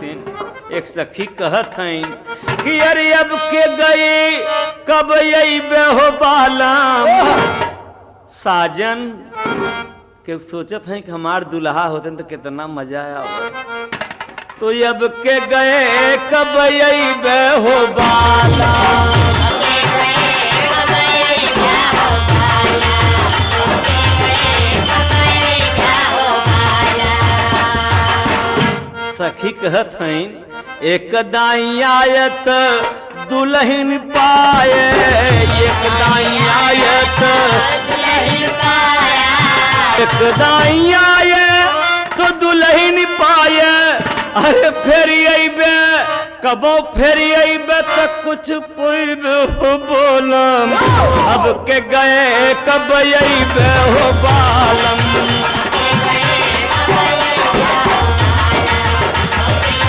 देखतीन एक सखी कहत हैं कि अरे अब के गई कब अइबे हो बालम साजन के सोचत हैं कि हमार दुल्हा होते तो कितना मजा आया। तो अब के गए कब अइबे हो बालम सखी कहत हैं एक दाई आयत दुल्हन पाए एक दाई आयत एक दाई आए तो दुल्हन पाए अरे फेर अइबे कबो फेर अइबे तो कुछ पुइब हो बोलम अब के गए कब अइबे हो बालम